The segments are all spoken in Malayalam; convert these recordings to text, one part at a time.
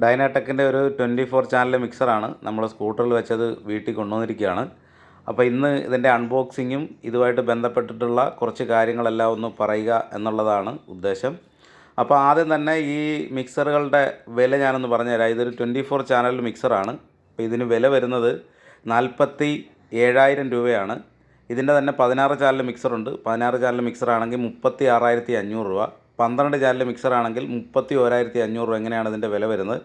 ഡൈനാടെക്കിൻ്റെ ഒരു 24 ചാനൽ മിക്സറാണ് നമ്മൾ സ്കൂട്ടറിൽ വെച്ചത് വീട്ടിൽ കൊണ്ടുവന്നിരിക്കുകയാണ്. അപ്പോൾ ഇന്ന് ഇതിൻ്റെ അൺബോക്സിങ്ങും ഇതുമായിട്ട് ബന്ധപ്പെട്ടിട്ടുള്ള കുറച്ച് കാര്യങ്ങളെല്ലാം ഒന്ന് പറയുക എന്നുള്ളതാണ് ഉദ്ദേശം. അപ്പോൾ ആദ്യം തന്നെ ഈ മിക്സറുകളുടെ വില ഞാനൊന്ന് പറഞ്ഞുതരാം. ഇതൊരു 24 ചാനൽ മിക്സറാണ്. അപ്പോൾ ഇതിന് വില വരുന്നത് 47,000 രൂപയാണ്. ഇതിൻ്റെ തന്നെ 16 ചാനൽ മിക്സറുണ്ട്. 16 ചാനൽ മിക്സറാണെങ്കിൽ 36,500 രൂപ. 12 ചാനൽ മിക്സറാണെങ്കിൽ 31,500 രൂപ. എങ്ങനെയാണ് ഇതിൻ്റെ വില വരുന്നത്?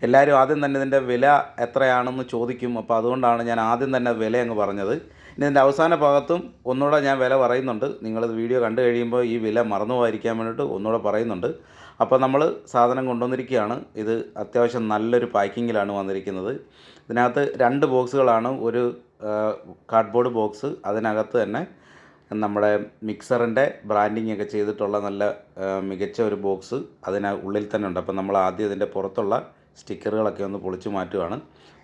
എല്ലാവരും ആദ്യം തന്നെ ഇതിൻ്റെ വില എത്രയാണെന്ന് ചോദിക്കും. അപ്പോൾ അതുകൊണ്ടാണ് ഞാൻ ആദ്യം തന്നെ വില അങ്ങ് പറഞ്ഞത്. ഇനി ഇതിൻ്റെ അവസാന ഭാഗത്തും ഒന്നുകൂടെ ഞാൻ വില പറയുന്നുണ്ട്. നിങ്ങളിത് വീഡിയോ കണ്ടു കഴിയുമ്പോൾ ഈ വില മറന്നു പോകാതിരിക്കാൻ വേണ്ടിയിട്ട് ഒന്നുകൂടെ പറയുന്നുണ്ട്. അപ്പോൾ നമ്മൾ സാധനം കൊണ്ടുവന്നിരിക്കുകയാണ്. ഇത് അത്യാവശ്യം നല്ലൊരു പാക്കിങ്ങിലാണ് വന്നിരിക്കുന്നത്. ഇതിനകത്ത് 2 ബോക്സുകളാണ്. ഒരു കാർഡ്ബോർഡ് ബോക്സ്, അതിനകത്ത് തന്നെ നമ്മുടെ മിക്സറിൻ്റെ ബ്രാൻഡിങ് ഒക്കെ ചെയ്തിട്ടുള്ള നല്ല മികച്ച ഒരു ബോക്സ് ഉള്ളിൽ തന്നെ ഉണ്ട്. അപ്പോൾ നമ്മൾ ആദ്യം ഇതിൻ്റെ പുറത്തുള്ള സ്റ്റിക്കറുകളൊക്കെ ഒന്ന് പൊളിച്ച് മാറ്റുകയാണ്.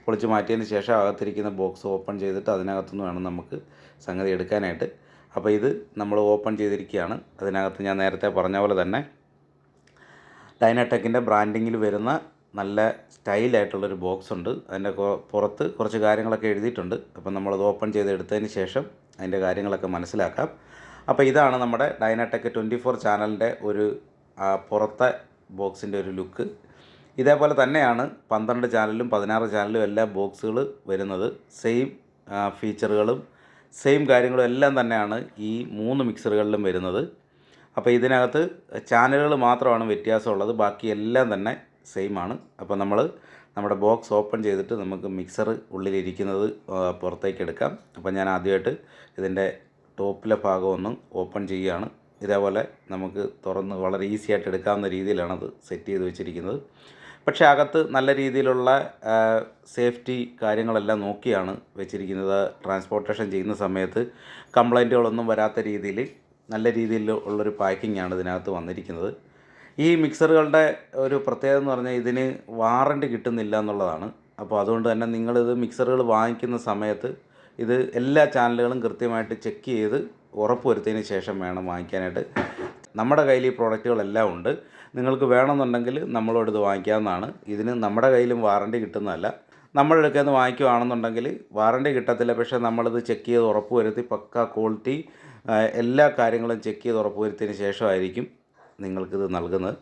പൊളിച്ച് മാറ്റിയതിന് ശേഷം അകത്തിരിക്കുന്ന ബോക്സ് ഓപ്പൺ ചെയ്തിട്ട് അതിനകത്തുനിന്ന് വേണം നമുക്ക് സംഗതി എടുക്കാനായിട്ട്. അപ്പോൾ ഇത് നമ്മൾ ഓപ്പൺ ചെയ്തിരിക്കുകയാണ്. അതിനകത്ത് ഞാൻ നേരത്തെ പറഞ്ഞ പോലെ തന്നെ ഡൈനാടെക്കിൻ്റെ ബ്രാൻഡിങ്ങിൽ വരുന്ന നല്ല സ്റ്റൈലായിട്ടുള്ളൊരു ബോക്സ് ഉണ്ട്. അതിൻ്റെ പുറത്ത് കുറച്ച് കാര്യങ്ങളൊക്കെ എഴുതിയിട്ടുണ്ട്. അപ്പം നമ്മളത് ഓപ്പൺ ചെയ്ത് എടുത്തതിന് ശേഷം അതിൻ്റെ കാര്യങ്ങളൊക്കെ മനസ്സിലാക്കാം. അപ്പോൾ ഇതാണ് നമ്മുടെ ഡൈനാടെക് 24 ചാനലിൻ്റെ ഒരു പുറത്തെ ബോക്സിൻ്റെ ഒരു ലുക്ക്. ഇതേപോലെ തന്നെയാണ് 12 ചാനലും 16 ചാനലും എല്ലാ ബോക്സുകൾ വരുന്നത്. സെയിം ഫീച്ചറുകളും സെയിം കാര്യങ്ങളും എല്ലാം തന്നെയാണ് ഈ 3 മിക്സറുകളിലും വരുന്നത്. അപ്പോൾ ഇതിനകത്ത് ചാനലുകൾ മാത്രമാണ് വ്യത്യാസമുള്ളത്. ബാക്കി എല്ലാം തന്നെ സെയിം ആണ്. അപ്പോൾ നമ്മൾ നമ്മുടെ ബോക്സ് ഓപ്പൺ ചെയ്തിട്ട് നമുക്ക് മിക്സർ ഉള്ളിലിരിക്കുന്നത് പുറത്തേക്ക് എടുക്കാം. അപ്പോൾ ഞാൻ ആദ്യമായിട്ട് ഇതിൻ്റെ ടോപ്പിലെ ഭാഗം ഒന്ന് ഓപ്പൺ ചെയ്യുകയാണ്. ഇതേപോലെ നമുക്ക് തുറന്ന് വളരെ ഈസി ആയിട്ട് എടുക്കാവുന്ന രീതിയിലാണ് അത് സെറ്റ് ചെയ്ത് വെച്ചിരിക്കുന്നത്. പക്ഷേ അകത്ത് നല്ല രീതിയിലുള്ള സേഫ്റ്റി കാര്യങ്ങളെല്ലാം നോക്കിയാണ് വെച്ചിരിക്കുന്നത്. ട്രാൻസ്പോർട്ടേഷൻ ചെയ്യുന്ന സമയത്ത് കംപ്ലൈൻറ്റുകളൊന്നും വരാത്ത രീതിയിൽ നല്ല രീതിയിൽ ഉള്ളൊരു പാക്കിങ്ങാണ് ഇതിനകത്ത് വന്നിരിക്കുന്നത്. ഈ മിക്സറുകളുടെ ഒരു പ്രത്യേകത എന്ന് പറഞ്ഞാൽ ഇതിന് വാറണ്ടി കിട്ടുന്നില്ല എന്നുള്ളതാണ്. അപ്പോൾ അതുകൊണ്ട് തന്നെ നിങ്ങളിത് മിക്സറുകൾ വാങ്ങിക്കുന്ന സമയത്ത് ഇത് എല്ലാ ചാനലുകളും കൃത്യമായിട്ട് ചെക്ക് ചെയ്ത് ഉറപ്പ് വരുത്തിയതിന് ശേഷം വേണം വാങ്ങിക്കാനായിട്ട്. നമ്മുടെ കയ്യിൽ ഈ പ്രോഡക്റ്റുകളെല്ലാം ഉണ്ട്. നിങ്ങൾക്ക് വേണമെന്നുണ്ടെങ്കിൽ നമ്മളോട് ഇത് വാങ്ങിക്കാവുന്നതാണ്. ഇതിന് നമ്മുടെ കയ്യിലും വാറണ്ടി കിട്ടുന്നതല്ല. നമ്മുടെ അടുക്കൽ നിന്ന് വാങ്ങിക്കുകയാണെന്നുണ്ടെങ്കിൽ വാറണ്ടി കിട്ടത്തില്ല. പക്ഷേ നമ്മളിത് ചെക്ക് ചെയ്ത് ഉറപ്പ് വരുത്തി പക്ക ക്വാളിറ്റി എല്ലാ കാര്യങ്ങളും ചെക്ക് ചെയ്ത് ഉറപ്പ് വരുത്തിയതിന് ശേഷമായിരിക്കും നിങ്ങൾക്കിത് നൽകുന്നത്.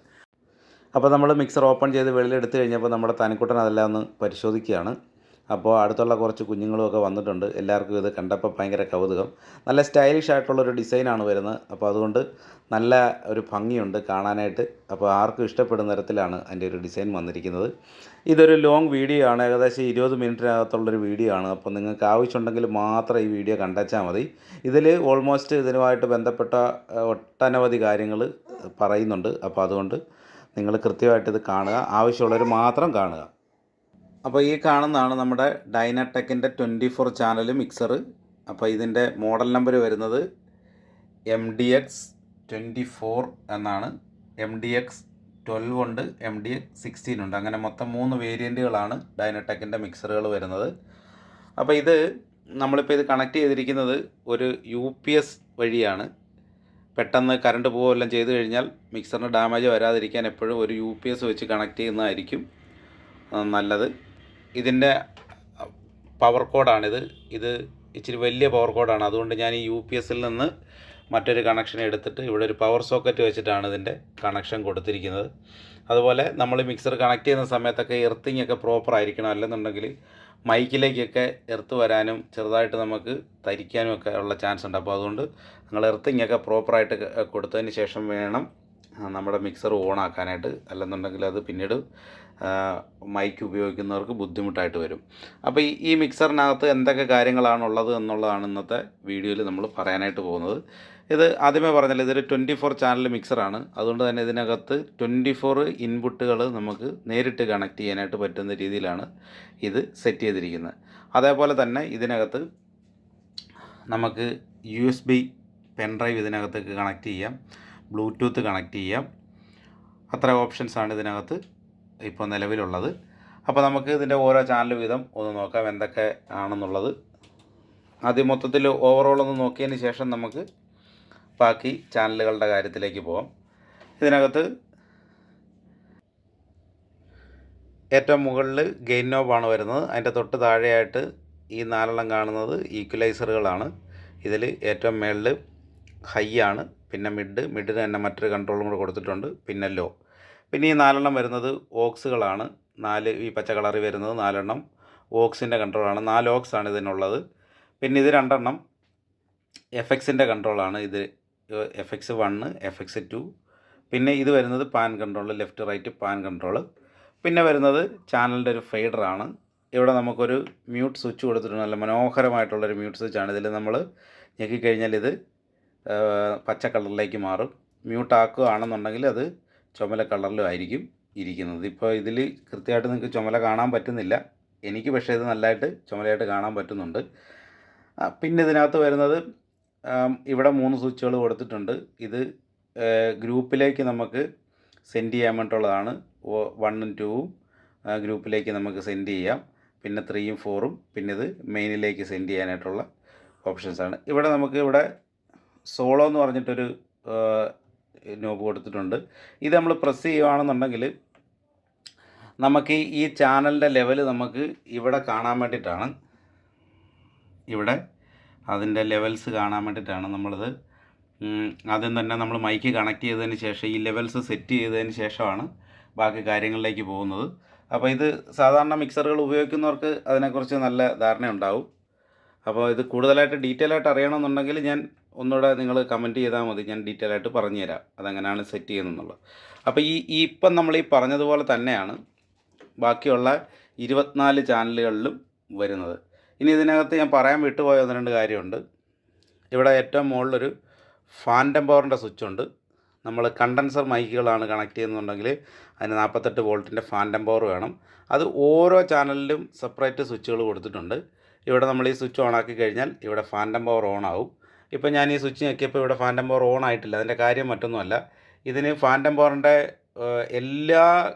അപ്പോൾ നമ്മൾ മിക്സർ ഓപ്പൺ ചെയ്ത് വെളിയിലെടുത്ത് കഴിഞ്ഞപ്പോൾ നമ്മുടെ തനിക്കുട്ടൻ അതെല്ലാം ഒന്ന് പരിശോധിക്കുകയാണ്. അപ്പോൾ അടുത്തുള്ള കുറച്ച് കുഞ്ഞുങ്ങളുമൊക്കെ വന്നിട്ടുണ്ട്. എല്ലാവർക്കും ഇത് കണ്ടപ്പോൾ ഭയങ്കര കൗതുകം. നല്ല സ്റ്റൈലിഷ് ആയിട്ടുള്ളൊരു ഡിസൈനാണ് വരുന്നത്. അപ്പോൾ അതുകൊണ്ട് നല്ല ഒരു ഭംഗിയുണ്ട് കാണാനായിട്ട്. അപ്പോൾ ആർക്കും ഇഷ്ടപ്പെടുന്ന തരത്തിലാണ് അതിൻ്റെ ഒരു ഡിസൈൻ വന്നിരിക്കുന്നത്. ഇതൊരു ലോങ് വീഡിയോ ആണ്. ഏകദേശം 20 മിനിറ്റിനകത്തുള്ളൊരു വീഡിയോ ആണ്. അപ്പോൾ നിങ്ങൾക്ക് ആവശ്യമുണ്ടെങ്കിൽ മാത്രം ഈ വീഡിയോ കണ്ടാച്ചാൽ മതി. ഇതിൽ ഓൾമോസ്റ്റ് ഇതിനുമായിട്ട് ബന്ധപ്പെട്ട ഒട്ടനവധി കാര്യങ്ങൾ പറയുന്നുണ്ട്. അപ്പോൾ അതുകൊണ്ട് നിങ്ങൾ കൃത്യമായിട്ട് ഇത് കാണുക. ആവശ്യമുള്ളവർ മാത്രം കാണുക. അപ്പോൾ ഈ കാണുന്നതാണ് നമ്മുടെ ഡൈനാടെക്കിൻ്റെ 24 ചാനൽ മിക്സർ. അപ്പോൾ ഇതിൻ്റെ മോഡൽ നമ്പർ വരുന്നത് MDX 24 എന്നാണ്. MDX 12 ഉണ്ട്, MDX 16 ഉണ്ട്. അങ്ങനെ മൊത്തം 3 വേരിയൻറ്റുകളാണ് ഡൈനാടെക്കിൻ്റെ മിക്സറുകൾ വരുന്നത്. അപ്പോൾ ഇത് നമ്മളിപ്പോൾ ഇത് കണക്ട് ചെയ്തിരിക്കുന്നത് ഒരു UPS വഴിയാണ്. പെട്ടെന്ന് കറണ്ട് പോവുകയെല്ലാം ചെയ്ത് കഴിഞ്ഞാൽ മിക്സറിന് ഡാമേജ് വരാതിരിക്കാൻ എപ്പോഴും ഒരു UPS വെച്ച് കണക്ട് ചെയ്യുന്നതായിരിക്കും നല്ലത്. ഇതിൻ്റെ പവർ കോഡാണിത്. ഇത് ഇച്ചിരി വലിയ പവർ കോഡാണ്. അതുകൊണ്ട് ഞാൻ ഈ UPSൽ നിന്ന് മറ്റൊരു കണക്ഷൻ എടുത്തിട്ട് ഇവിടെ ഒരു പവർ സോക്കറ്റ് വെച്ചിട്ടാണ് ഇതിൻ്റെ കണക്ഷൻ കൊടുത്തിരിക്കുന്നത്. അതുപോലെ നമ്മൾ മിക്സർ കണക്ട് ചെയ്യുന്ന സമയത്തൊക്കെ എർത്തിങ് ഒക്കെ പ്രോപ്പർ ആയിരിക്കണം. അല്ലെന്നുണ്ടെങ്കിൽ മൈക്കിലേക്കൊക്കെ എർത്ത് വരാനും ചെറുതായിട്ട് നമുക്ക് തരിക്കാനും ഒക്കെ ഉള്ള ചാൻസ് ഉണ്ട്. അപ്പോൾ അതുകൊണ്ട് നിങ്ങൾ എർത്തിങ് ഒക്കെ പ്രോപ്പറായിട്ട് കൊടുത്തതിന് ശേഷം വേണം നമ്മുടെ മിക്സർ ഓണാക്കാനായിട്ട്. അല്ലെന്നുണ്ടെങ്കിൽ അത് പിന്നീട് മൈക്ക് ഉപയോഗിക്കുന്നവർക്ക് ബുദ്ധിമുട്ടായിട്ട് വരും. അപ്പോൾ ഈ മിക്സറിനകത്ത് എന്തൊക്കെ കാര്യങ്ങളാണുള്ളത് എന്നുള്ളതാണ് ഇന്നത്തെ വീഡിയോയിൽ നമ്മൾ പറയാനായിട്ട് പോകുന്നത്. ഇത് ആദ്യമേ പറഞ്ഞാൽ ഇതൊരു 24 ചാനൽ മിക്സറാണ്. അതുകൊണ്ട് തന്നെ ഇതിനകത്ത് 24 ഇൻപുട്ടുകൾ നമുക്ക് നേരിട്ട് കണക്ട് ചെയ്യാനായിട്ട് പറ്റുന്ന രീതിയിലാണ് ഇത് സെറ്റ് ചെയ്തിരിക്കുന്നത്. അതേപോലെ തന്നെ ഇതിനകത്ത് നമുക്ക് USB പെൻഡ്രൈവ് ഇതിനകത്തേക്ക് കണക്ട് ചെയ്യാം, ബ്ലൂടൂത്ത് കണക്ട് ചെയ്യാം. അത്ര ഓപ്ഷൻസാണ് ഇതിനകത്ത് ഇപ്പോൾ നിലവിലുള്ളത്. അപ്പോൾ നമുക്ക് ഇതിൻ്റെ ഓരോ ചാനൽ വീതം ഒന്ന് നോക്കാം എന്തൊക്കെ ആണെന്നുള്ളത്. ആദ്യം മൊത്തത്തിൽ ഓവറോൾ ഒന്ന് നോക്കിയതിന് ശേഷം നമുക്ക് ബാക്കി ചാനലുകളുടെ കാര്യത്തിലേക്ക് പോകാം. ഇതിനകത്ത് ഏറ്റവും മുകളിൽ ഗെയിൻ നോബാണ് വരുന്നത്. അതിൻ്റെ തൊട്ട് താഴെയായിട്ട് ഈ 4 കാണുന്നത് ഈക്വലൈസറുകളാണ്. ഇതിൽ ഏറ്റവും മുകളിൽ ഹൈ ആണ്, പിന്നെ മിഡിന് തന്നെ മറ്റൊരു കൺട്രോളും കൂടെ കൊടുത്തിട്ടുണ്ട്, പിന്നെ ലോ. പിന്നെ ഈ 4 വരുന്നത് ഓക്സുകളാണ്. 4 ഈ പച്ച കളറിൽ വരുന്നത് 4 ഓക്സിൻ്റെ കൺട്രോളാണ്. 4 ഓക്സ് ആണ് ഇതിനുള്ളത്. പിന്നെ ഇത് 2 FX-ൻ്റെ കൺട്രോളാണ്. ഇത് FX1, FX2. പിന്നെ ഇത് വരുന്നത് pan control, left right pan control. പിന്നെ വരുന്നത് ചാനലിൻ്റെ ഒരു ഫെയ്ഡറാണ്. ഇവിടെ നമുക്കൊരു മ്യൂട്ട് സ്വിച്ച് കൊടുത്തിട്ടുണ്ട്. നല്ല മനോഹരമായിട്ടുള്ളൊരു മ്യൂട്ട് സ്വിച്ചാണ്. ഇതിൽ നമ്മൾ ഞെക്കിക്കഴിഞ്ഞാൽ ഇത് പച്ച കളറിലേക്ക് മാറും. മ്യൂട്ട് ആക്കുകയാണെന്നുണ്ടെങ്കിൽ അത് ചുമല കളറിലും ആയിരിക്കും ഇരിക്കുന്നത്. ഇപ്പോൾ ഇതിൽ കൃത്യമായിട്ട് നിങ്ങൾക്ക് ചുമല കാണാൻ പറ്റുന്നില്ല, എനിക്ക് പക്ഷേ ഇത് നല്ലതായിട്ട് ചുമലയായിട്ട് കാണാൻ പറ്റുന്നുണ്ട്. പിന്നെ ഇതിനകത്ത് വരുന്നത് ഇവിടെ 3 സ്വിച്ചുകൾ കൊടുത്തിട്ടുണ്ട്. ഇത് ഗ്രൂപ്പിലേക്ക് നമുക്ക് സെൻഡ് ചെയ്യാൻ വേണ്ടിയിട്ടുള്ളതാണ്. 1ഉം 2ഉം ഗ്രൂപ്പിലേക്ക് നമുക്ക് സെൻഡ് ചെയ്യാം. പിന്നെ 3ഉം 4ഉം പിന്നെ ഇത് മെയിനിലേക്ക് സെൻഡ് ചെയ്യാനായിട്ടുള്ള ഓപ്ഷൻസാണ്. ഇവിടെ നമുക്ക് ഇവിടെ സോളോ എന്ന് പറഞ്ഞിട്ടൊരു നോബ് കൊടുത്തിട്ടുണ്ട്. ഇത് നമ്മൾ പ്രസ് ചെയ്യുകയാണെന്നുണ്ടെങ്കിൽ നമുക്ക് ഈ ചാനലിൻ്റെ ലെവൽ നമുക്ക് ഇവിടെ കാണാൻ വേണ്ടിയിട്ടാണ്. ഇവിടെ അതിൻ്റെ ലെവൽസ് കാണാൻ വേണ്ടിയിട്ടാണ് നമ്മളിത് ആദ്യം തന്നെ നമ്മൾ മൈക്ക് കണക്ട് ചെയ്തതിന് ശേഷം ഈ ലെവൽസ് സെറ്റ് ചെയ്തതിന് ശേഷമാണ് ബാക്കി കാര്യങ്ങളിലേക്ക് പോകുന്നത്. അപ്പോൾ ഇത് സാധാരണ മിക്സറുകൾ ഉപയോഗിക്കുന്നവർക്ക് അതിനെക്കുറിച്ച് നല്ല ധാരണയുണ്ടാവും. അപ്പോൾ ഇത് കൂടുതലായിട്ട് ഡീറ്റെയിൽ ആയിട്ട് അറിയണമെന്നുണ്ടെങ്കിൽ ഞാൻ ഒന്നുകൂടെ നിങ്ങൾ കമൻറ്റ് ചെയ്താൽ മതി, ഞാൻ ഡീറ്റെയിൽ ആയിട്ട് പറഞ്ഞു തരാം അതെങ്ങനെയാണ് സെറ്റ് ചെയ്യുന്നതെന്നുള്ളത്. അപ്പോൾ ഇപ്പം നമ്മൾ ഈ പറഞ്ഞതുപോലെ തന്നെയാണ് ബാക്കിയുള്ള 24 ചാനലുകളിലും വരുന്നത്. ഇനി ഇതിനകത്ത് ഞാൻ പറയാൻ വിട്ടുപോയ 1-2 കാര്യമുണ്ട്. ഇവിടെ ഏറ്റവും മുകളിലൊരു ഫാൻറ്റം പവറിൻ്റെ സ്വിച്ചുണ്ട്. നമ്മൾ കണ്ടൻസർ മൈക്കുകളാണ് കണക്ട് ചെയ്യുന്നുണ്ടെങ്കിൽ അതിന് 48 വോൾട്ടിൻ്റെ ഫാൻറ്റം പവർ വേണം. അത് ഓരോ ചാനലിലും സെപ്പറേറ്റ് സ്വിച്ചുകൾ കൊടുത്തിട്ടുണ്ട്. ഇവിടെ നമ്മൾ ഈ സ്വിച്ച് ഓൺ ആക്കി കഴിഞ്ഞാൽ ഇവിടെ ഫാൻറ്റം പവർ ഓൺ ആവും. ഇപ്പോൾ ഞാൻ ഈ സ്വിച്ച് ഞെക്കിയപ്പോൾ ഇവിടെ ഫാൻറ്റം പവർ ഓൺ ആയിട്ടില്ല. അതിൻ്റെ കാര്യം മറ്റൊന്നുമല്ല, ഇതിന് ഫാൻറ്റം പവറിൻ്റെ എല്ലാ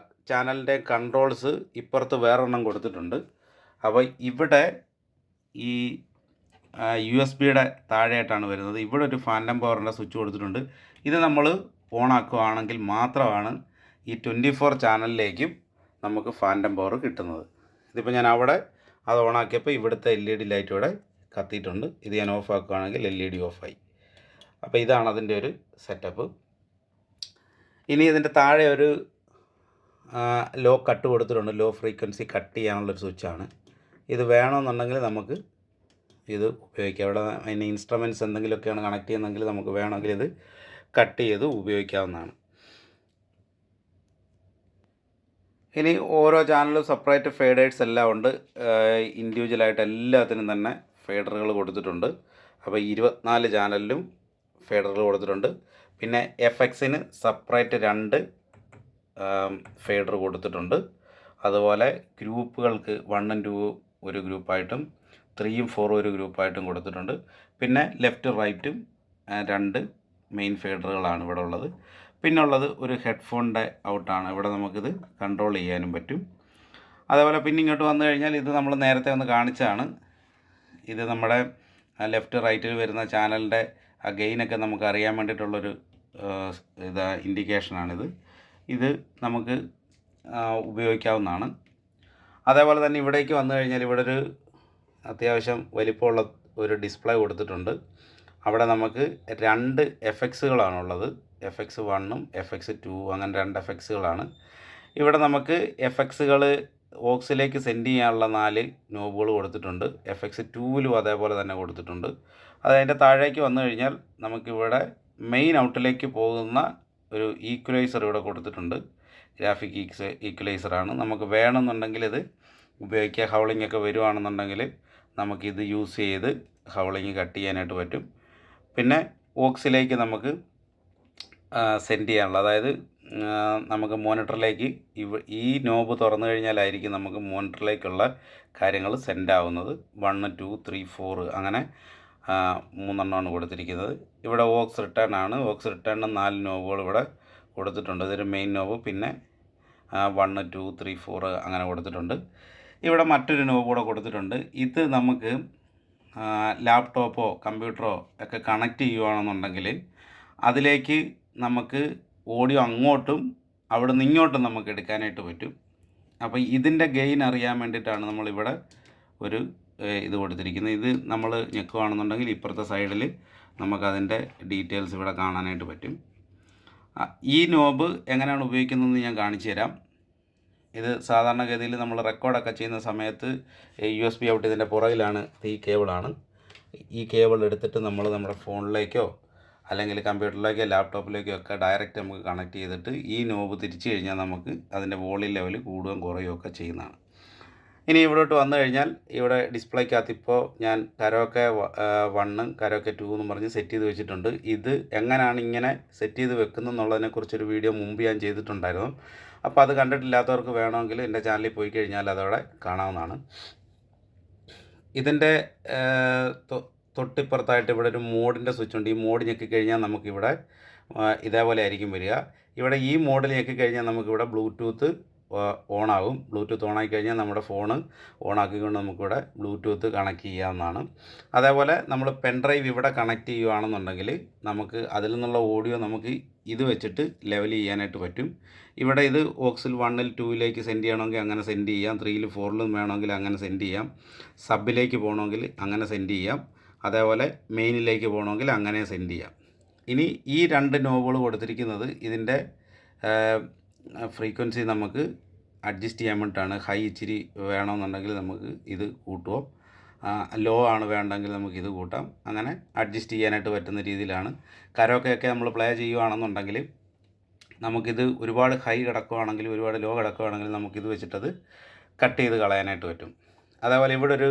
ചാനലിൻ്റെ കൺട്രോൾസ് ഇപ്പുറത്ത് വേറെണ്ണം കൊടുത്തിട്ടുണ്ട്. അപ്പോൾ ഇവിടെ ഈ USB-യുടെ താഴെയായിട്ടാണ് വരുന്നത്. ഇവിടെ ഒരു ഫാൻറ്റം പവറിൻ്റെ സ്വിച്ച് കൊടുത്തിട്ടുണ്ട്. ഇത് നമ്മൾ ഓൺ ആക്കുകയാണെങ്കിൽ മാത്രമാണ് ഈ 24 ചാനലിലേക്കും നമുക്ക് ഫാൻറ്റം പവർ കിട്ടുന്നത്. ഇതിപ്പോൾ ഞാൻ അവിടെ അത് ഓണാക്കിയപ്പോൾ ഇവിടുത്തെ LED ലൈറ്റ് ഇവിടെ കത്തിയിട്ടുണ്ട്. ഇത് ഞാൻ ഓഫ് ആക്കുകയാണെങ്കിൽ LED ഓഫായി. അപ്പോൾ ഇതാണ് അതിൻ്റെ ഒരു സെറ്റപ്പ്. ഇനി ഇതിൻ്റെ താഴെ ഒരു ലോ കട്ട് കൊടുത്തിട്ടുണ്ട്. ലോ ഫ്രീക്വൻസി കട്ട് ചെയ്യാനുള്ളൊരു സ്വിച്ചാണ്. ഇത് വേണമെന്നുണ്ടെങ്കിൽ നമുക്ക് ഇത് ഉപയോഗിക്കാം. ഇവിടെ അതിന് ഇൻസ്ട്രുമെൻറ്റ്സ് എന്തെങ്കിലുമൊക്കെയാണ് കണക്ട് ചെയ്യുന്നതെങ്കിൽ നമുക്ക് വേണമെങ്കിൽ ഇത് കട്ട് ചെയ്ത് ഉപയോഗിക്കാവുന്നതാണ്. ഇനി ഓരോ ചാനലും സെപ്പറേറ്റ് ഫേഡേഴ്സ് എല്ലാം ഉണ്ട്. ഇൻഡിവിജ്വലായിട്ട് എല്ലാത്തിനും തന്നെ ഫേഡറുകൾ കൊടുത്തിട്ടുണ്ട്. അപ്പോൾ 24 ചാനലിലും ഫേഡറുകൾ കൊടുത്തിട്ടുണ്ട്. പിന്നെ FX-ന് സെപ്പറേറ്റ് 2 ഫേഡർ കൊടുത്തിട്ടുണ്ട്. അതുപോലെ ഗ്രൂപ്പുകൾക്ക് 1ഉം 2ഉം ഒരു ഗ്രൂപ്പായിട്ടും 3ഉം 4ഉം ഒരു ഗ്രൂപ്പായിട്ടും കൊടുത്തിട്ടുണ്ട്. പിന്നെ ലെഫ്റ്റ് റൈറ്റും 2 മെയിൻ ഫേഡറുകളാണ് ഇവിടെ ഉള്ളത്. പിന്നെ ഉള്ളത് ഒരു ഹെഡ്ഫോണിൻ്റെ ഔട്ടാണ്. ഇവിടെ നമുക്കിത് കൺട്രോൾ ചെയ്യാനും പറ്റും. അതേപോലെ പിന്നെ ഇങ്ങോട്ട് വന്നു കഴിഞ്ഞാൽ ഇത് നമ്മൾ നേരത്തെ ഒന്ന് കാണിച്ചതാണ്. ഇത് നമ്മുടെ ലെഫ്റ്റ് റൈറ്റിൽ വരുന്ന ചാനലിൻ്റെ ആ ഗെയിനൊക്കെ നമുക്ക് അറിയാൻ വേണ്ടിയിട്ടുള്ളൊരു ഇൻഡിക്കേഷനാണിത്. ഇത് നമുക്ക് ഉപയോഗിക്കാവുന്നതാണ്. അതേപോലെ തന്നെ ഇവിടേക്ക് വന്നു കഴിഞ്ഞാൽ ഇവിടെ ഒരു അത്യാവശ്യം വലിപ്പമുള്ള ഒരു ഡിസ്പ്ലേ കൊടുത്തിട്ടുണ്ട്. അവിടെ നമുക്ക് 2 FX-കളാണുള്ളത്. FX1ഉം FX2ഉം അങ്ങനെ 2 FX-കളാണ്. ഇവിടെ നമുക്ക് FX-കൾ ഓക്സിലേക്ക് സെൻഡ് ചെയ്യാനുള്ള 4 നോബുകൾ കൊടുത്തിട്ടുണ്ട്. FX2ലും അതേപോലെ തന്നെ കൊടുത്തിട്ടുണ്ട്. അതിൻ്റെ താഴേക്ക് വന്നു കഴിഞ്ഞാൽ നമുക്കിവിടെ മെയിൻ ഔട്ടിലേക്ക് പോകുന്ന ഒരു ഈക്വലൈസർ ഇവിടെ കൊടുത്തിട്ടുണ്ട്. ഗ്രാഫിക് ഈക്വലൈസറാണ്. നമുക്ക് വേണമെന്നുണ്ടെങ്കിൽ ഇത് ഉപയോഗിക്കുക. ഹൗളിംഗ് ഒക്കെ വരുവാണെന്നുണ്ടെങ്കിൽ നമുക്കിത് യൂസ് ചെയ്ത് ഹൗളിംഗ് കട്ട് ചെയ്യാനായിട്ട് പറ്റും. പിന്നെ ഓക്സിലേക്ക് നമുക്ക് സെൻഡ് ചെയ്യാനുള്ള, അതായത് നമുക്ക് മോണിറ്ററിലേക്ക് ഈ നോബ് തുറന്നു കഴിഞ്ഞാലായിരിക്കും നമുക്ക് മോണിറ്ററിലേക്കുള്ള കാര്യങ്ങൾ സെൻഡ് ആവുന്നത്. 1, 2, 3, 4 അങ്ങനെ 3 കൊടുത്തിരിക്കുന്നത്. ഇവിടെ ഓക്സ് റിട്ടേൺ ആണ്. ഓക്സ് റിട്ടേണിന് 4 നോബുകൾ ഇവിടെ കൊടുത്തിട്ടുണ്ട്. ഇതൊരു മെയിൻ നോബ്, പിന്നെ 1, 2, 3, 4 അങ്ങനെ കൊടുത്തിട്ടുണ്ട്. ഇവിടെ മറ്റൊരു നോബ് കൂടെ കൊടുത്തിട്ടുണ്ട്. ഇത് നമുക്ക് ലാപ്ടോപ്പോ കമ്പ്യൂട്ടറോ ഒക്കെ കണക്ട് ചെയ്യുകയാണെന്നുണ്ടെങ്കിൽ അതിലേക്ക് നമുക്ക് ഓഡിയോ അങ്ങോട്ടും അവിടെ നിന്ന് ഇങ്ങോട്ടും നമുക്ക് എടുക്കാനായിട്ട് പറ്റും. അപ്പോൾ ഇതിൻ്റെ ഗെയിൻ അറിയാൻ വേണ്ടിയിട്ടാണ് നമ്മളിവിടെ ഒരു ഇത് കൊടുത്തിരിക്കുന്നത്. ഇത് നമ്മൾ ഞെക്കുകയാണെന്നുണ്ടെങ്കിൽ ഇപ്പുറത്തെ സൈഡിൽ നമുക്കതിൻ്റെ ഡീറ്റെയിൽസ് ഇവിടെ കാണാനായിട്ട് പറ്റും. ഈ നോബ് എങ്ങനെയാണ് ഉപയോഗിക്കുന്നതെന്ന് ഞാൻ കാണിച്ചു തരാം. ഇത് സാധാരണഗതിയിൽ നമ്മൾ റെക്കോർഡൊക്കെ ചെയ്യുന്ന സമയത്ത് USB ഔട്ട് ഇതിൻ്റെ പുറകിലാണ്. ഈ കേബിളാണ്. ഈ കേബിൾ എടുത്തിട്ട് നമ്മൾ നമ്മുടെ ഫോണിലേക്കോ അല്ലെങ്കിൽ കമ്പ്യൂട്ടറിലേക്കോ ലാപ്ടോപ്പിലേക്കോ ഒക്കെ ഡയറക്റ്റ് നമുക്ക് കണക്ട് ചെയ്തിട്ട് ഈ നോബ് തിരിച്ചു കഴിഞ്ഞാൽ നമുക്ക് അതിൻ്റെ വോളിയം ലെവൽ കൂടുകയും കുറയുകയും ഒക്കെ ചെയ്യുന്നതാണ്. ഇനി ഇവിടോട്ട് വന്നു കഴിഞ്ഞാൽ ഇവിടെ ഡിസ്പ്ലേക്കകത്ത് ഇപ്പോൾ ഞാൻ കരോക്കെ 1 കരോക്കെ 2 എന്നും പറഞ്ഞ് സെറ്റ് ചെയ്ത് വെച്ചിട്ടുണ്ട്. ഇത് എങ്ങനെയാണ് ഇങ്ങനെ സെറ്റ് ചെയ്ത് വെക്കുന്നതെന്നുള്ളതിനെക്കുറിച്ചൊരു വീഡിയോ മുമ്പ് ഞാൻ ചെയ്തിട്ടുണ്ടായിരുന്നു. അപ്പോൾ അത് കണ്ടിട്ടില്ലാത്തവർക്ക് വേണമെങ്കിൽ എൻ്റെ ചാനലിൽ പോയി കഴിഞ്ഞാൽ അതവിടെ കാണാവുന്നതാണ്. ഇതിൻ്റെ തൊട്ടിപ്പുറത്തായിട്ട് ഇവിടെ ഒരു മോഡിൻ്റെ സ്വിച്ച് ഉണ്ട്. ഈ മോഡ് ഞെക്കിക്കഴിഞ്ഞാൽ നമുക്കിവിടെ ഇതേപോലെ ആയിരിക്കും വരിക. ഇവിടെ ഈ മോഡിൽ ഞെക്കിക്കഴിഞ്ഞാൽ നമുക്കിവിടെ ബ്ലൂടൂത്ത് ഓണാകും. ബ്ലൂടൂത്ത് ഓണാക്കി കഴിഞ്ഞാൽ നമ്മുടെ ഫോണ് ഓണാക്കിക്കൊണ്ട് നമുക്കിവിടെ ബ്ലൂടൂത്ത് കണക്ട് ചെയ്യാവുന്നതാണ്. അതേപോലെ നമ്മൾ പെൻഡ്രൈവ് ഇവിടെ കണക്ട് ചെയ്യുകയാണെന്നുണ്ടെങ്കിൽ നമുക്ക് അതിൽ നിന്നുള്ള ഓഡിയോ നമുക്ക് ഇത് വെച്ചിട്ട് ലെവൽ ചെയ്യാനായിട്ട് പറ്റും. ഇവിടെ ഇത് ഓക്സിൽ 1ൽ 2ലേക്ക് സെൻഡ് ചെയ്യണമെങ്കിൽ അങ്ങനെ സെൻഡ് ചെയ്യാം. 3ൽ 4ലും വേണമെങ്കിൽ അങ്ങനെ സെൻഡ് ചെയ്യാം. സബിലേക്ക് പോകണമെങ്കിൽ അങ്ങനെ സെൻഡ് ചെയ്യാം. അതേപോലെ മെയിനിലേക്ക് പോകണമെങ്കിൽ അങ്ങനെ സെൻഡ് ചെയ്യാം. ഇനി ഈ 2 നോബുകൾ കൊടുത്തിരിക്കുന്നത് ഇതിൻ്റെ ഫ്രീക്വൻസി നമുക്ക് അഡ്ജസ്റ്റ് ചെയ്യാൻ വേണ്ടിയിട്ടാണ്. ഹൈ ഇച്ചിരി വേണമെന്നുണ്ടെങ്കിൽ നമുക്ക് ഇത് കൂട്ടുമോ, ലോ ആണ് വേണ്ടെങ്കിൽ നമുക്ക് ഇത് കൂട്ടാം. അങ്ങനെ അഡ്ജസ്റ്റ് ചെയ്യാനായിട്ട് പറ്റുന്ന രീതിയിലാണ്. കരോക്കെയൊക്കെ നമ്മൾ പ്ലേ ചെയ്യുകയാണെന്നുണ്ടെങ്കിൽ നമുക്കിത് ഒരുപാട് ഹൈ കിടക്കുകയാണെങ്കിൽ ഒരുപാട് ലോ കിടക്കുകയാണെങ്കിൽ നമുക്കിത് വെച്ചിട്ടത് കട്ട് ചെയ്ത് കളയാനായിട്ട് പറ്റും. അതേപോലെ ഇവിടെ ഒരു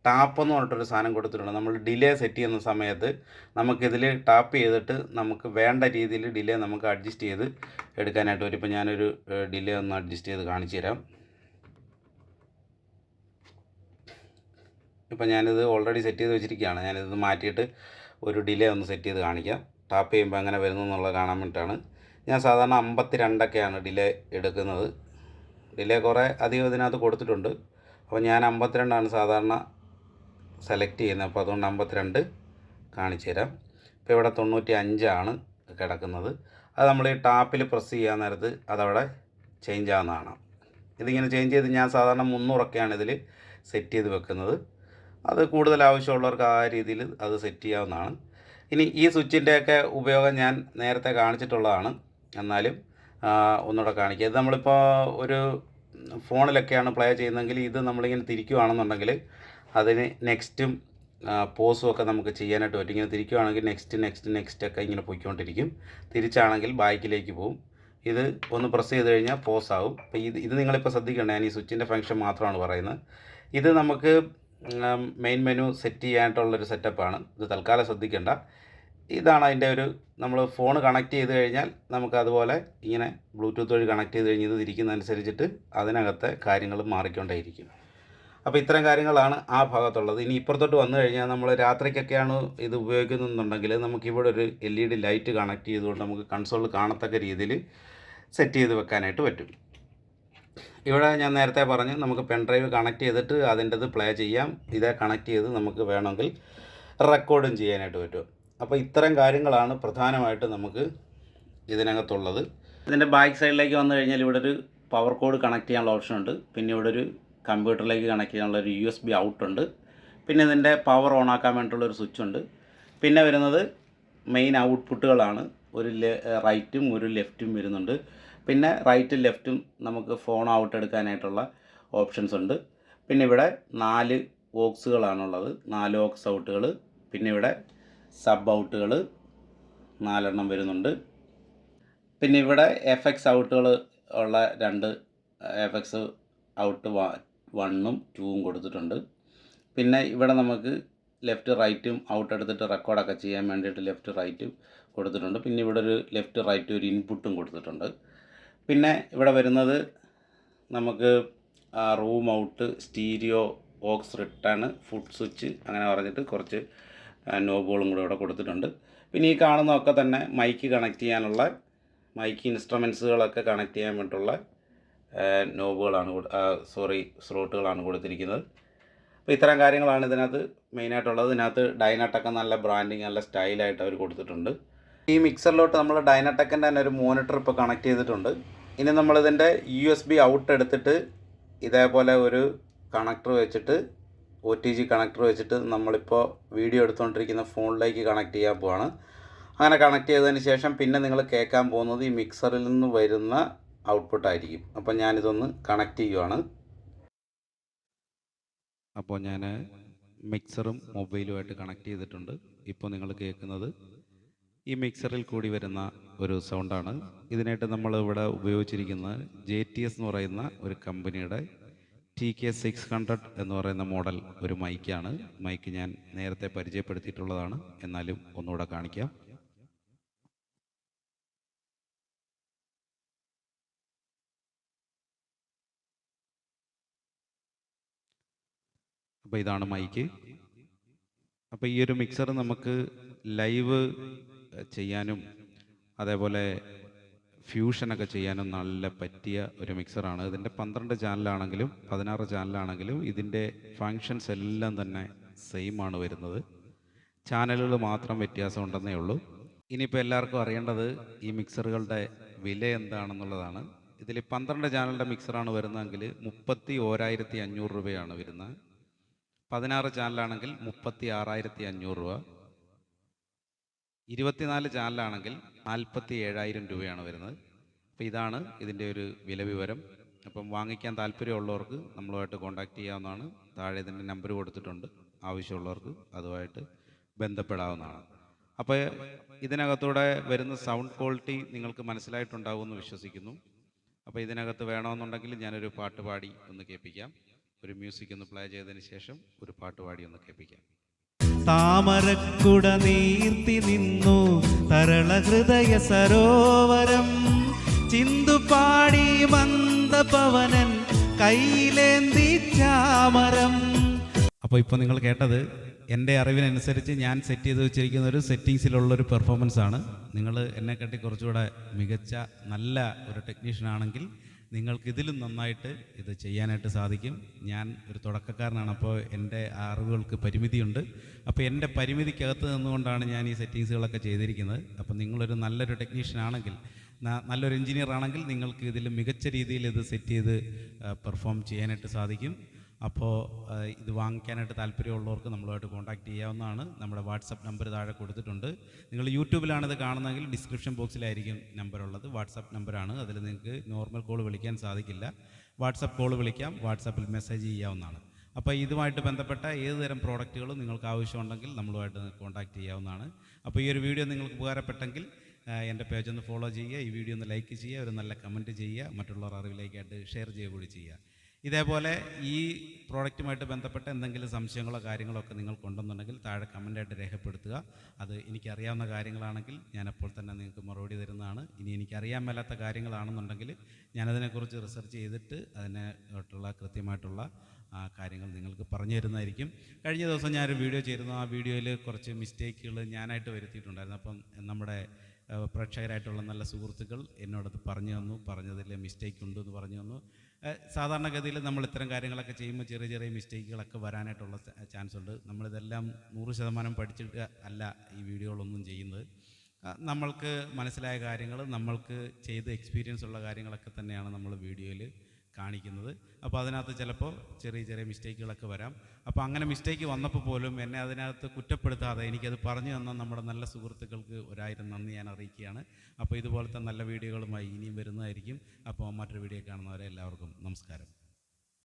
ടാപ്പ് എന്ന് പറഞ്ഞിട്ടൊരു സാധനം കൊടുത്തിട്ടുണ്ട്. നമ്മൾ ഡിലേ സെറ്റ് ചെയ്യുന്ന സമയത്ത് നമുക്കിതിൽ ടാപ്പ് ചെയ്തിട്ട് നമുക്ക് വേണ്ട രീതിയിൽ ഡിലേ നമുക്ക് അഡ്ജസ്റ്റ് ചെയ്ത് എടുക്കാനായിട്ട് വരും. ഇപ്പോൾ ഞാനൊരു ഡിലേ ഒന്ന് അഡ്ജസ്റ്റ് ചെയ്ത് കാണിച്ചു തരാം. ഇപ്പോൾ ഞാനിത് ഓൾറെഡി സെറ്റ് ചെയ്ത് വെച്ചിരിക്കുകയാണ്. ഞാനിത് മാറ്റിയിട്ട് ഒരു ഡിലേ ഒന്ന് സെറ്റ് ചെയ്ത് കാണിക്കാം. ടാപ്പ് ചെയ്യുമ്പോൾ എങ്ങനെ വരുന്നു എന്നുള്ളത് കാണാൻ വേണ്ടിയിട്ടാണ്. ഞാൻ സാധാരണ 52ഒക്കെയാണ് ഡിലേ എടുക്കുന്നത്. ഡിലേ കുറേ അധികം ഇതിനകത്ത് കൊടുത്തിട്ടുണ്ട്. അപ്പോൾ ഞാൻ 52ആണ് സാധാരണ സെലക്ട് ചെയ്യുന്നത്. അപ്പോൾ അതുകൊണ്ട് 52 കാണിച്ചു തരാം. ഇപ്പോൾ ഇവിടെ 95ആണ് കിടക്കുന്നത്. അത് നമ്മൾ ഈ ടാപ്പിൽ പ്രസ് ചെയ്യാൻ നേരത്ത് അതവിടെ ചേഞ്ച് ആവുന്നതാണ്. ഇതിങ്ങനെ ചേഞ്ച് ചെയ്ത് ഞാൻ സാധാരണ 300ഒക്കെയാണ് ഇതിൽ സെറ്റ് ചെയ്ത് വെക്കുന്നത്. അത് കൂടുതൽ ആവശ്യമുള്ളവർക്ക് ആ രീതിയിൽ അത് സെറ്റ് ചെയ്യാവുന്നതാണ്. ഇനി ഈ സ്വിച്ചിൻ്റെയൊക്കെ ഉപയോഗം ഞാൻ നേരത്തെ കാണിച്ചിട്ടുള്ളതാണ്. എന്നാലും ഒന്നുകൂടെ കാണിക്കുക. ഇത് നമ്മളിപ്പോൾ ഒരു ഫോണിലൊക്കെയാണ് പ്ലേ ചെയ്യുന്നതെങ്കിൽ ഇത് നമ്മളിങ്ങനെ തിരിക്കുകയാണെന്നുണ്ടെങ്കിൽ അതിന് നെക്സ്റ്റും പോസും ഒക്കെ നമുക്ക് ചെയ്യാനായിട്ട് പറ്റും. ഇങ്ങനെ തിരിക്കുകയാണെങ്കിൽ നെക്സ്റ്റ് ഒക്കെ ഇങ്ങനെ പോയിക്കൊണ്ടിരിക്കും. തിരിച്ചാണെങ്കിൽ ബാക്കിലേക്ക് പോകും. ഇത് ഒന്ന് പ്രസ് ചെയ്ത് കഴിഞ്ഞാൽ പോസ് ആവും. അപ്പോൾ ഇത് നിങ്ങളിപ്പോൾ ശ്രദ്ധിക്കേണ്ട, ഞാൻ ഈ സ്വിച്ചിൻ്റെ ഫംഗ്ഷൻ മാത്രമാണ് പറയുന്നത്. ഇത് നമുക്ക് മെയിൻ മെനു സെറ്റ് ചെയ്യാനായിട്ടുള്ളൊരു സെറ്റപ്പാണ്. ഇത് തൽക്കാലം ശ്രദ്ധിക്കേണ്ട. ഇതാണ് അതിൻ്റെ ഒരു, നമ്മൾ ഫോൺ കണക്ട് ചെയ്ത് കഴിഞ്ഞാൽ നമുക്ക് അതുപോലെ ഇങ്ങനെ ബ്ലൂടൂത്ത് വഴി കണക്ട് ചെയ്ത് കഴിഞ്ഞ് ഇത് തിരിക്കുന്നതനുസരിച്ചിട്ട് അതിനകത്തെ കാര്യങ്ങൾ മാറിക്കൊണ്ടേയിരിക്കും. അപ്പോൾ ഇത്തരം കാര്യങ്ങളാണ് ആ ഭാഗത്തുള്ളത്. ഇനി ഇപ്പുറത്തോട്ട് വന്നു കഴിഞ്ഞാൽ നമ്മൾ രാത്രിക്കൊക്കെയാണ് ഇത് ഉപയോഗിക്കുന്നുണ്ടെങ്കിൽ നമുക്കിവിടെ ഒരു LED ലൈറ്റ് കണക്ട് ചെയ്തുകൊണ്ട് നമുക്ക് കൺസോളിൽ കാണത്തക്ക രീതിയിൽ സെറ്റ് ചെയ്ത് വെക്കാനായിട്ട് പറ്റും. ഇവിടെ ഞാൻ നേരത്തെ പറഞ്ഞു നമുക്ക് പെൻഡ്രൈവ് കണക്ട് ചെയ്തിട്ട് അതിൻ്റെത് പ്ലേ ചെയ്യാം. ഇതേ കണക്ട് ചെയ്ത് നമുക്ക് വേണമെങ്കിൽ റെക്കോർഡും ചെയ്യാനായിട്ട് പറ്റും. അപ്പോൾ ഇത്തരം കാര്യങ്ങളാണ് പ്രധാനമായിട്ട് നമുക്ക് ഇതിനകത്തുള്ളത്. ഇതിൻ്റെ ബാക്ക് സൈഡിലേക്ക് വന്നു കഴിഞ്ഞാൽ ഇവിടെ ഒരു പവർ കോഡ് കണക്ട് ചെയ്യാനുള്ള ഓപ്ഷൻ ഉണ്ട്. പിന്നെ ഇവിടെ ഒരു കമ്പ്യൂട്ടറിലേക്ക് കണക്ട് ചെയ്യാനുള്ള ഒരു USB ഔട്ട് ഉണ്ട്. പിന്നെ ഇതിൻ്റെ പവർ ഓൺ ആക്കാൻ വേണ്ടിയിട്ടുള്ളൊരു സ്വിച്ച് ഉണ്ട്. പിന്നെ വരുന്നത് മെയിൻ ഔട്ട്പുട്ടുകളാണ്. ഒരു റൈറ്റും ഒരു ലെഫ്റ്റും വരുന്നുണ്ട്. പിന്നെ റൈറ്റും ലെഫ്റ്റും നമുക്ക് ഫോൺ ഔട്ട് എടുക്കാനായിട്ടുള്ള ഓപ്ഷൻസ് ഉണ്ട്. പിന്നെ ഇവിടെ 4 ഓക്സുകളാണുള്ളത്, 4 ഓക്സ് ഔട്ടുകൾ. പിന്നെ ഇവിടെ സബ് ഔട്ടുകൾ 4 വരുന്നുണ്ട്. പിന്നെ ഇവിടെ FX ഔട്ടുകൾ ഉള്ള 2 FX ഔട്ട് 1ഉം 2ഉം കൊടുത്തിട്ടുണ്ട്. പിന്നെ ഇവിടെ നമുക്ക് ലെഫ്റ്റ് റൈറ്റും ഔട്ട് എടുത്തിട്ട് റെക്കോർഡൊക്കെ ചെയ്യാൻ വേണ്ടിയിട്ട് ലെഫ്റ്റ് റൈറ്റും കൊടുത്തിട്ടുണ്ട്. പിന്നെ ഇവിടെ ഒരു ലെഫ്റ്റ് റൈറ്റ് ഒരു ഇൻപുട്ടും കൊടുത്തിട്ടുണ്ട്. പിന്നെ ഇവിടെ വരുന്നത് നമുക്ക് room out, stereo, aux return, foot switch അങ്ങനെ പറഞ്ഞിട്ട് കുറച്ച് നോബുകളും കൂടെ ഇവിടെ കൊടുത്തിട്ടുണ്ട്. പിന്നെ ഈ കാണുന്നതൊക്കെ തന്നെ മൈക്ക് കണക്ട് ചെയ്യാനുള്ള, മൈക്ക് ഇൻസ്ട്രുമെൻസുകളൊക്കെ കണക്ട് ചെയ്യാൻ വേണ്ടിയിട്ടുള്ള നോബുകളാണ്, സ്ലോട്ടുകളാണ് കൊടുത്തിരിക്കുന്നത്. അപ്പോൾ ഇത്തരം കാര്യങ്ങളാണ് ഇതിനകത്ത് മെയിനായിട്ടുള്ളത്. ഇതിനകത്ത് ഡൈനാടെക്ക് നല്ല ബ്രാൻഡിങ്, നല്ല സ്റ്റൈലായിട്ട് അവർ കൊടുത്തിട്ടുണ്ട്. ഈ മിക്സറിലോട്ട് നമ്മൾ ഡൈനാടെക്കിൻ്റെ തന്നെ ഒരു മോണിറ്റർ ഇപ്പോൾ കണക്ട് ചെയ്തിട്ടുണ്ട്. ഇനി നമ്മളിതിൻ്റെ USB ഔട്ട് എടുത്തിട്ട് ഇതേപോലെ ഒരു കണക്ടർ വെച്ചിട്ട് OTG കണക്ടർ വെച്ചിട്ട് നമ്മളിപ്പോൾ വീഡിയോ എടുത്തുകൊണ്ടിരിക്കുന്ന ഫോണിലേക്ക് കണക്ട് ചെയ്യാൻ പോവാണ്. അങ്ങനെ കണക്ട് ചെയ്തതിന് ശേഷം പിന്നെ നിങ്ങൾ കേൾക്കാൻ പോകുന്നത് ഈ മിക്സറിൽ നിന്ന് വരുന്ന ഔട്ട്പുട്ടായിരിക്കും. അപ്പോൾ ഞാനിതൊന്ന് കണക്ട് ചെയ്യുവാണ്. അപ്പോൾ ഞാൻ മിക്സറും മൊബൈലുമായിട്ട് കണക്ട് ചെയ്തിട്ടുണ്ട്. ഇപ്പോൾ നിങ്ങൾ കേൾക്കുന്നത് ഈ മിക്സറിൽ കൂടി വരുന്ന ഒരു സൗണ്ടാണ്. ഇതിനായിട്ട് നമ്മൾ ഇവിടെ ഉപയോഗിച്ചിരിക്കുന്നത് JTS എന്ന് പറയുന്ന ഒരു കമ്പനിയുടെ TK600 എന്ന് പറയുന്ന മോഡൽ ഒരു മൈക്കാണ്. മൈക്ക് ഞാൻ നേരത്തെ പരിചയപ്പെടുത്തിയിട്ടുള്ളതാണ്, എന്നാലും ഒന്നുകൂടെ കാണിക്കാം. അപ്പോൾ ഇതാണ് മൈക്ക്. അപ്പോൾ ഈ ഒരു മിക്സർ നമുക്ക് ലൈവ് ചെയ്യാനും അതേപോലെ ഫ്യൂഷനൊക്കെ ചെയ്യാനും നല്ല പറ്റിയ ഒരു മിക്സറാണ്. ഇതിൻ്റെ 12 ചാനലാണെങ്കിലും 16 ചാനലാണെങ്കിലും ഇതിൻ്റെ ഫങ്ഷൻസ് എല്ലാം തന്നെ സെയിം ആണ് വരുന്നത്. ചാനലുകൾ മാത്രം വ്യത്യാസം ഉണ്ടെന്നേ ഉള്ളൂ. ഇനിയിപ്പോൾ എല്ലാവർക്കും അറിയേണ്ടത് ഈ മിക്സറുകളുടെ വില എന്താണെന്നുള്ളതാണ്. ഇതിൽ 12 ചാനലിൻ്റെ മിക്സറാണ് വരുന്നതെങ്കിൽ 31,500 രൂപയാണ് വരുന്നത്. 16 ചാനലാണെങ്കിൽ 36,500 രൂപ. 24 ചാനലാണെങ്കിൽ 47,000 രൂപയാണ് വരുന്നത്. അപ്പോൾ ഇതാണ് ഇതിൻ്റെ ഒരു വില വിവരം. അപ്പം വാങ്ങിക്കാൻ താല്പര്യമുള്ളവർക്ക് നമ്മളുമായിട്ട് കോൺടാക്റ്റ് ചെയ്യാവുന്നതാണ്. താഴെ ഇതിൻ്റെ നമ്പർ കൊടുത്തിട്ടുണ്ട്. ആവശ്യമുള്ളവർക്ക് അതുമായിട്ട് ബന്ധപ്പെടാവുന്നതാണ്. അപ്പോൾ ഇതിനകത്തൂടെ വരുന്ന സൗണ്ട് ക്വാളിറ്റി നിങ്ങൾക്ക് മനസ്സിലായിട്ടുണ്ടാവുമെന്ന് വിശ്വസിക്കുന്നു. അപ്പോൾ ഇതിനകത്ത് വേണമെന്നുണ്ടെങ്കിൽ ഞാനൊരു പാട്ട് പാടി ഒന്ന് കേൾപ്പിക്കാം. ഒരു മ്യൂസിക് ഒന്ന് പ്ലേ ചെയ്തതിന് ശേഷം ഒരു പാട്ട് പാടി ഒന്ന് കേൾപ്പിക്കാം. താമരക്കുട നീർത്തി നിന്നു തരള ഹൃദയ സരോവരം ചിന്തുപാടി മന്ദപവനൻ കയ്യിലേന്തി ചാമരം. അപ്പോൾ ഇപ്പോൾ നിങ്ങൾ കേട്ടത് എൻ്റെ അറിവിനനുസരിച്ച് ഞാൻ സെറ്റ് ചെയ്ത് വെച്ചിരിക്കുന്ന ഒരു സെറ്റിങ്സിലുള്ളൊരു പെർഫോമൻസ് ആണ്. നിങ്ങൾ എന്നെക്കാട്ടി കുറച്ചുകൂടെ മികച്ച നല്ല ഒരു ടെക്നീഷ്യൻ ആണെങ്കിൽ നിങ്ങൾക്ക് ഇതിലും നന്നായിട്ട് ഇത് ചെയ്യാനായിട്ട് സാധിക്കും. ഞാൻ ഒരു തുടക്കക്കാരനാണ്, അപ്പോൾ എൻ്റെ അറിവുകൾക്ക് പരിമിതിയുണ്ട്. അപ്പോൾ എൻ്റെ പരിമിതിക്കകത്ത് നിന്നുകൊണ്ടാണ് ഞാൻ ഈ സെറ്റിങ്സുകളൊക്കെ ചെയ്തിരിക്കുന്നത്. അപ്പോൾ നിങ്ങളൊരു നല്ലൊരു ടെക്നീഷ്യൻ ആണെങ്കിൽ, നല്ലൊരു എഞ്ചിനീയർ ആണെങ്കിൽ നിങ്ങൾക്ക് ഇതിൽ മികച്ച രീതിയിൽ ഇത് സെറ്റ് ചെയ്ത് പെർഫോം ചെയ്യാനായിട്ട് സാധിക്കും. അപ്പോൾ ഇത് വാങ്ങിക്കാനായിട്ട് താല്പര്യമുള്ളവർക്ക് നമ്മളുമായിട്ട് കോൺടാക്റ്റ് ചെയ്യാവുന്നതാണ്. നമ്മുടെ വാട്സപ്പ് നമ്പർ താഴെ കൊടുത്തിട്ടുണ്ട്. നിങ്ങൾ യൂട്യൂബിലാണിത് കാണുന്നതെങ്കിൽ ഡിസ്ക്രിപ്ഷൻ ബോക്സിലായിരിക്കും നമ്പറുള്ളത്. വാട്സപ്പ് നമ്പറാണ്. അതിൽ നിങ്ങൾക്ക് നോർമൽ കോൾ വിളിക്കാൻ സാധിക്കില്ല. വാട്സപ്പ് കോൾ വിളിക്കാം, വാട്സപ്പിൽ മെസ്സേജ് ചെയ്യാവുന്നതാണ്. അപ്പോൾ ഇതുമായിട്ട് ബന്ധപ്പെട്ട ഏത് തരം പ്രോഡക്റ്റുകളും നിങ്ങൾക്ക് ആവശ്യമുണ്ടെങ്കിൽ നമ്മളുമായിട്ട് കോൺടാക്റ്റ് ചെയ്യാവുന്നതാണ്. അപ്പോൾ ഈ ഒരു വീഡിയോ നിങ്ങൾക്ക് ഉപകാരപ്പെട്ടെങ്കിൽ എൻ്റെ പേജ് ഒന്ന് ഫോളോ ചെയ്യുക, ഈ വീഡിയോ ഒന്ന് ലൈക്ക് ചെയ്യുക, ഒരു നല്ല കമൻറ്റ് ചെയ്യുക, മറ്റുള്ളവർ അറിവിലേക്കായിട്ട് ഷെയർ ചെയ്യുക കൂടി ചെയ്യുക. ഇതേപോലെ ഈ പ്രോഡക്റ്റുമായിട്ട് ബന്ധപ്പെട്ട എന്തെങ്കിലും സംശയങ്ങളോ കാര്യങ്ങളോ ഒക്കെ നിങ്ങൾക്കുണ്ടെന്നുണ്ടെങ്കിൽ താഴെ കമൻ്റായിട്ട് രേഖപ്പെടുത്തുക. അത് എനിക്കറിയാവുന്ന കാര്യങ്ങളാണെങ്കിൽ ഞാനപ്പോൾ തന്നെ നിങ്ങൾക്ക് മറുപടി തരുന്നതാണ്. ഇനി എനിക്കറിയാൻ മേലാത്ത കാര്യങ്ങളാണെന്നുണ്ടെങ്കിൽ ഞാനതിനെക്കുറിച്ച് റിസർച്ച് ചെയ്തിട്ട് അതിനായിട്ടുള്ള കൃത്യമായിട്ടുള്ള കാര്യങ്ങൾ നിങ്ങൾക്ക് പറഞ്ഞു തരുന്നതായിരിക്കും. കഴിഞ്ഞ ദിവസം ഞാനൊരു വീഡിയോ ചെയ്തിരുന്നു. ആ വീഡിയോയിൽ കുറച്ച് മിസ്റ്റേക്കുകൾ ഞാനായിട്ട് വരുത്തിയിട്ടുണ്ടായിരുന്നു. അപ്പം നമ്മുടെ പ്രേക്ഷകരായിട്ടുള്ള നല്ല സുഹൃത്തുക്കൾ എന്നോടത് പറഞ്ഞു തന്നു, പറഞ്ഞതിൽ മിസ്റ്റേക്ക് ഉണ്ട് എന്ന് പറഞ്ഞു തന്നു. സാധാരണഗതിയിൽ നമ്മൾ ഇത്തരം കാര്യങ്ങളൊക്കെ ചെയ്യുമ്പോൾ ചെറിയ ചെറിയ മിസ്റ്റേക്കുകളൊക്കെ വരാനായിട്ടുള്ള ചാൻസ് ഉണ്ട്. നമ്മളിതെല്ലാം 100% പഠിച്ചിട്ട് അല്ല ഈ വീഡിയോകളൊന്നും ചെയ്യുന്നത്. നമ്മൾക്ക് മനസ്സിലായ കാര്യങ്ങൾ, നമ്മൾക്ക് ചെയ്ത് എക്സ്പീരിയൻസ് ഉള്ള കാര്യങ്ങളൊക്കെ തന്നെയാണ് നമ്മൾ വീഡിയോയിൽ കാണിക്കുന്നത്. അപ്പോൾ അതിനകത്ത് ചിലപ്പോൾ ചെറിയ ചെറിയ മിസ്റ്റേക്കുകളൊക്കെ വരാം. അപ്പോൾ അങ്ങനെ മിസ്റ്റേക്ക് വന്നപ്പോൾ പോലും എന്നെ അതിനകത്ത് കുറ്റപ്പെടുത്താതെ എനിക്കത് പറഞ്ഞു തന്ന നമ്മുടെ നല്ല സുഹൃത്തുക്കൾക്ക് 1000 നന്ദി ഞാൻ അറിയിക്കുകയാണ്. അപ്പോൾ ഇതുപോലത്തെ നല്ല വീഡിയോകളുമായി ഇനിയും വരുന്നതായിരിക്കും. അപ്പോൾ മറ്റൊരു വീഡിയോ കാണുന്നവരെ എല്ലാവർക്കും നമസ്കാരം.